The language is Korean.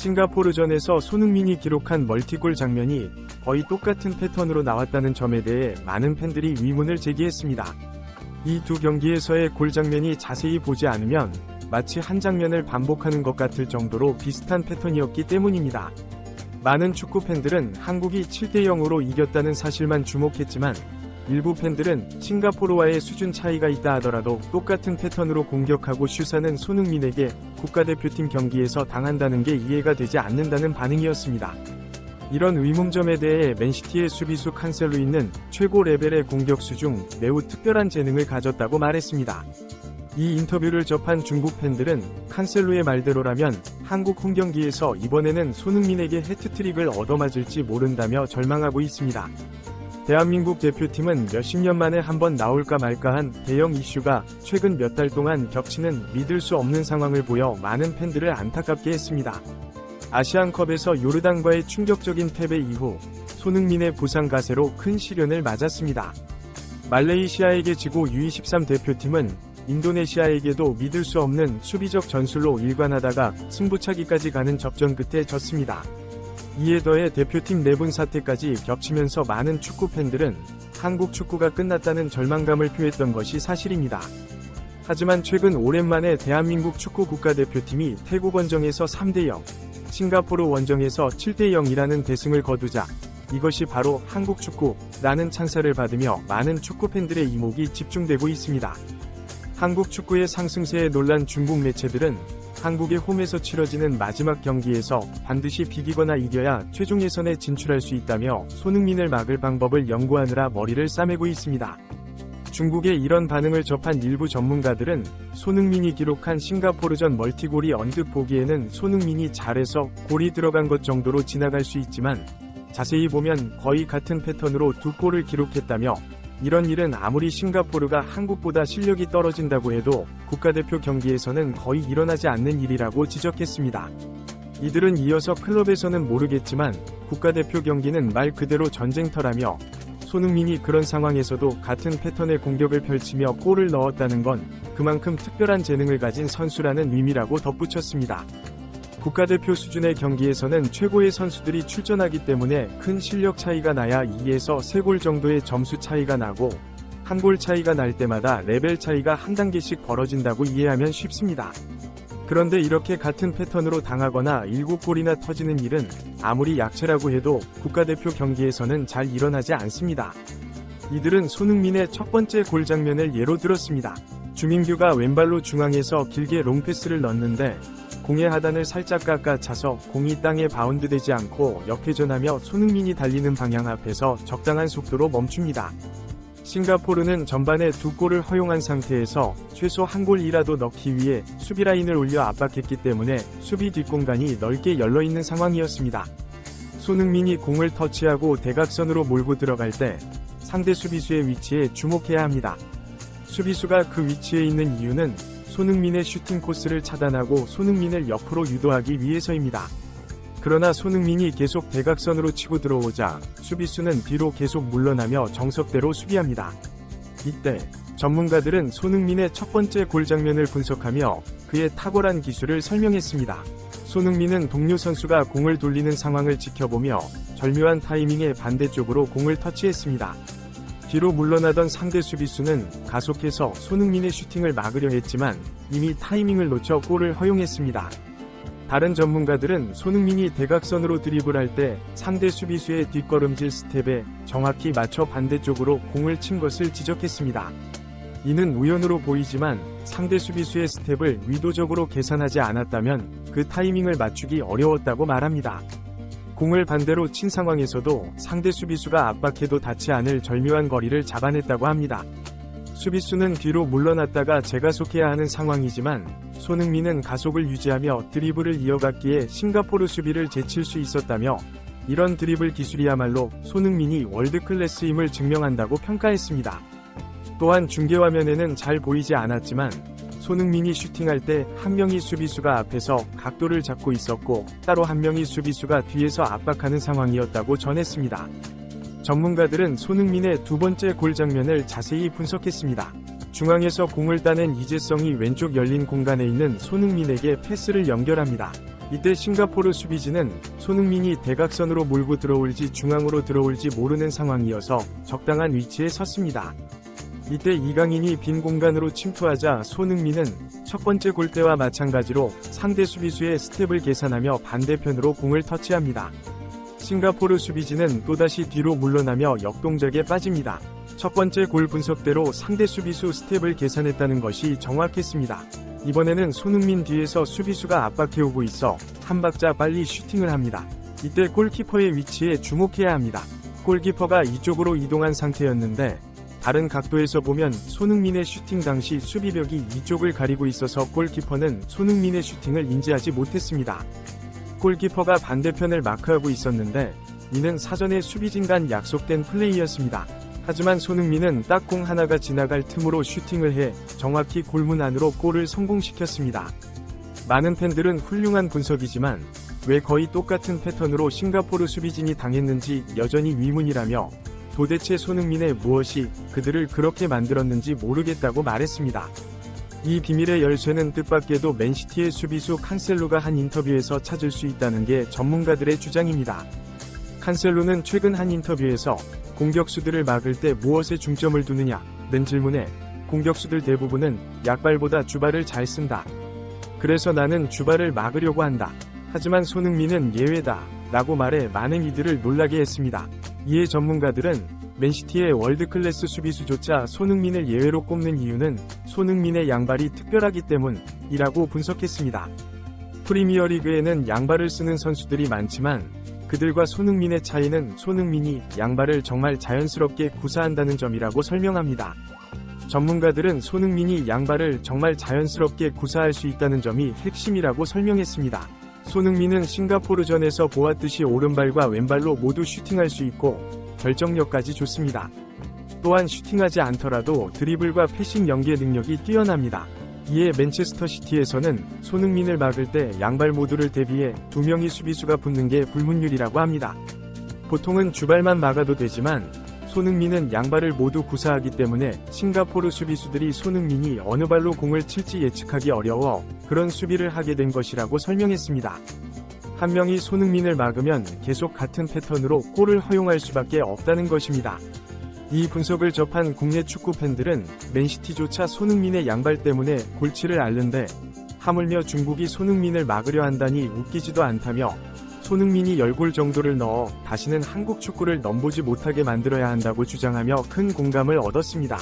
싱가포르전에서 손흥민이 기록한 멀티골 장면이 거의 똑같은 패턴으로 나왔다는 점에 대해 많은 팬들이 의문을 제기했습니다. 이 두 경기에서의 골 장면이 자세히 보지 않으면 마치 한 장면을 반복하는 것 같을 정도로 비슷한 패턴이었기 때문입니다. 많은 축구 팬들은 한국이 7대0으로 이겼다는 사실만 주목했지만 일부 팬들은 싱가포르와의 수준 차이가 있다 하더라도 똑같은 패턴으로 공격하고 슛하는 손흥민에게 국가대표팀 경기에서 당한다는 게 이해가 되지 않는다는 반응이었습니다. 이런 의문점에 대해 맨시티의 수비수 칸셀루이는 최고 레벨의 공격수 중 매우 특별한 재능을 가졌다고 말했습니다. 이 인터뷰를 접한 중국 팬들은 칸셀루의 말대로라면 한국 홈경기에서 이번에는 손흥민에게 해트트릭을 얻어맞을지 모른다며 절망하고 있습니다. 대한민국 대표팀은 몇십 년 만에 한번 나올까 말까한 대형 이슈가 최근 몇 달 동안 겹치는 믿을 수 없는 상황을 보여 많은 팬들을 안타깝게 했습니다. 아시안컵에서 요르단과의 충격적인 패배 이후 손흥민의 부상 가세로 큰 시련을 맞았습니다. 말레이시아에게 지고 U23 대표팀은 인도네시아에게도 믿을 수 없는 수비적 전술로 일관하다가 승부차기까지 가는 접전 끝에 졌습니다. 이에 더해 대표팀 내분 사태까지 겹치면서 많은 축구 팬들은 한국 축구가 끝났다는 절망감을 표했던 것이 사실입니다. 하지만 최근 오랜만에 대한민국 축구 국가대표팀이 태국 원정에서 3대0, 싱가포르 원정에서 7대0이라는 대승을 거두자 이것이 바로 한국 축구라는 찬사를 받으며 많은 축구 팬들의 이목이 집중되고 있습니다. 한국 축구의 상승세에 놀란 중국 매체들은 한국의 홈에서 치러지는 마지막 경기에서 반드시 비기거나 이겨야 최종 예선에 진출할 수 있다며 손흥민을 막을 방법을 연구하느라 머리를 싸매고 있습니다. 중국의 이런 반응을 접한 일부 전문가들은 손흥민이 기록한 싱가포르전 멀티골이 언뜻 보기에는 손흥민이 잘해서 골이 들어간 것 정도로 지나갈 수 있지만 자세히 보면 거의 같은 패턴으로 두 골을 기록했다며 이런 일은 아무리 싱가포르가 한국보다 실력이 떨어진다고 해도 국가대표 경기에서는 거의 일어나지 않는 일이라고 지적했습니다. 이들은 이어서 클럽에서는 모르겠지만 국가대표 경기는 말 그대로 전쟁터라며 손흥민이 그런 상황에서도 같은 패턴의 공격을 펼치며 골을 넣었다는 건 그만큼 특별한 재능을 가진 선수라는 의미라고 덧붙였습니다. 국가대표 수준의 경기에서는 최고의 선수들이 출전하기 때문에 큰 실력 차이가 나야 2에서 3골 정도의 점수 차이가 나고 한 골 차이가 날 때마다 레벨 차이가 한 단계씩 벌어진다고 이해하면 쉽습니다. 그런데 이렇게 같은 패턴으로 당하거나 7골이나 터지는 일은 아무리 약체라고 해도 국가대표 경기에서는 잘 일어나지 않습니다. 이들은 손흥민의 첫 번째 골 장면을 예로 들었습니다. 주민규가 왼발로 중앙에서 길게 롱패스를 넣는데 공의 하단을 살짝 깎아 차서 공이 땅에 바운드되지 않고 역회전하며 손흥민이 달리는 방향 앞에서 적당한 속도로 멈춥니다. 싱가포르는 전반에 2골을 허용한 상태에서 최소 한 골이라도 넣기 위해 수비 라인을 올려 압박했기 때문에 수비 뒷공간이 넓게 열려있는 상황이었습니다. 손흥민이 공을 터치하고 대각선으로 몰고 들어갈 때 상대 수비수의 위치에 주목해야 합니다. 수비수가 그 위치에 있는 이유는 손흥민의 슈팅 코스를 차단하고 손흥민을 옆으로 유도하기 위해서입니다. 그러나 손흥민이 계속 대각선으로 치고 들어오자 수비수는 뒤로 계속 물러나며 정석대로 수비합니다. 이때 전문가들은 손흥민의 첫 번째 골 장면을 분석하며 그의 탁월한 기술을 설명했습니다. 손흥민은 동료 선수가 공을 돌리는 상황을 지켜보며 절묘한 타이밍에 반대쪽으로 공을 터치했습니다. 뒤로 물러나던 상대 수비수는 가속해서 손흥민의 슈팅을 막으려 했지만 이미 타이밍을 놓쳐 골을 허용했습니다. 다른 전문가들은 손흥민이 대각선으로 드리블할 때 상대 수비수의 뒷걸음질 스텝에 정확히 맞춰 반대쪽으로 공을 친 것을 지적했습니다. 이는 우연으로 보이지만 상대 수비수의 스텝을 의도적으로 계산하지 않았다면 그 타이밍을 맞추기 어려웠다고 말합니다. 공을 반대로 친 상황에서도 상대 수비수가 압박해도 닿지 않을 절묘한 거리를 잡아냈다고 합니다. 수비수는 뒤로 물러났다가 재가속해야 하는 상황이지만 손흥민은 가속을 유지하며 드리블을 이어갔기에 싱가포르 수비를 제칠 수 있었다며 이런 드리블 기술이야말로 손흥민이 월드클래스임을 증명한다고 평가했습니다. 또한 중계화면에는 잘 보이지 않았지만 손흥민이 슈팅할 때 한 명이 수비수가 앞에서 각도를 잡고 있었고 따로 한 명이 수비수가 뒤에서 압박하는 상황이었다고 전했습니다. 전문가들은 손흥민의 두 번째 골 장면을 자세히 분석했습니다. 중앙에서 공을 따낸 이재성이 왼쪽 열린 공간에 있는 손흥민에게 패스를 연결합니다. 이때 싱가포르 수비진은 손흥민이 대각선으로 몰고 들어올지 중앙으로 들어올지 모르는 상황이어서 적당한 위치에 섰습니다. 이때 이강인이 빈 공간으로 침투하자 손흥민은 첫 번째 골대와 마찬가지로 상대 수비수의 스텝을 계산하며 반대편으로 공을 터치합니다. 싱가포르 수비진은 또다시 뒤로 물러나며 역동작에 빠집니다. 첫 번째 골 분석대로 상대 수비수 스텝을 계산했다는 것이 정확했습니다. 이번에는 손흥민 뒤에서 수비수가 압박해오고 있어 한 박자 빨리 슈팅을 합니다. 이때 골키퍼의 위치에 주목해야 합니다. 골키퍼가 이쪽으로 이동한 상태였는데 다른 각도에서 보면 손흥민의 슈팅 당시 수비벽이 이쪽을 가리고 있어서 골키퍼는 손흥민의 슈팅을 인지하지 못했습니다. 골키퍼가 반대편을 마크하고 있었는데 이는 사전에 수비진 간 약속된 플레이였습니다. 하지만 손흥민은 딱 공 하나가 지나갈 틈으로 슈팅을 해 정확히 골문 안으로 골을 성공시켰습니다. 많은 팬들은 훌륭한 분석이지만 왜 거의 똑같은 패턴으로 싱가포르 수비진이 당했는지 여전히 의문이라며 도대체 손흥민의 무엇이 그들을 그렇게 만들었는지 모르겠다고 말했습니다. 이 비밀의 열쇠는 뜻밖에도 맨시티의 수비수 칸셀로가 한 인터뷰에서 찾을 수 있다는 게 전문가들의 주장입니다. 칸셀로는 최근 한 인터뷰에서 공격수들을 막을 때 무엇에 중점을 두느냐는 질문에 공격수들 대부분은 약발보다 주발을 잘 쓴다. 그래서 나는 주발을 막으려고 한다. 하지만 손흥민은 예외다. 라고 말해 많은 이들을 놀라게 했습니다. 이에 전문가들은 맨시티의 월드클래스 수비수조차 손흥민을 예외로 꼽는 이유는 손흥민의 양발이 특별하기 때문이라고 분석했습니다. 프리미어리그에는 양발을 쓰는 선수들이 많지만 그들과 손흥민의 차이는 손흥민이 양발을 정말 자연스럽게 구사한다는 점이라고 설명합니다. 전문가들은 손흥민이 양발을 정말 자연스럽게 구사할 수 있다는 점이 핵심이라고 설명했습니다. 손흥민은 싱가포르전에서 보았듯이 오른발과 왼발로 모두 슈팅할 수 있고 결정력까지 좋습니다. 또한 슈팅하지 않더라도 드리블과 패싱 연계 능력이 뛰어납니다. 이에 맨체스터 시티에서는 손흥민을 막을 때 양발 모두를 대비해 2명의 수비수가 붙는 게 불문율이라고 합니다. 보통은 주발만 막아도 되지만 손흥민은 양발을 모두 구사하기 때문에 싱가포르 수비수들이 손흥민이 어느 발로 공을 칠지 예측하기 어려워 그런 수비를 하게 된 것이라고 설명했습니다. 한 명이 손흥민을 막으면 계속 같은 패턴으로 골을 허용할 수밖에 없다는 것입니다. 이 분석을 접한 국내 축구 팬들은 맨시티조차 손흥민의 양발 때문에 골치를 앓는데 하물며 중국이 손흥민을 막으려 한다니 웃기지도 않다며 손흥민이 10골 정도를 넣어 다시는 한국 축구를 넘보지 못하게 만들어야 한다고 주장하며 큰 공감을 얻었습니다.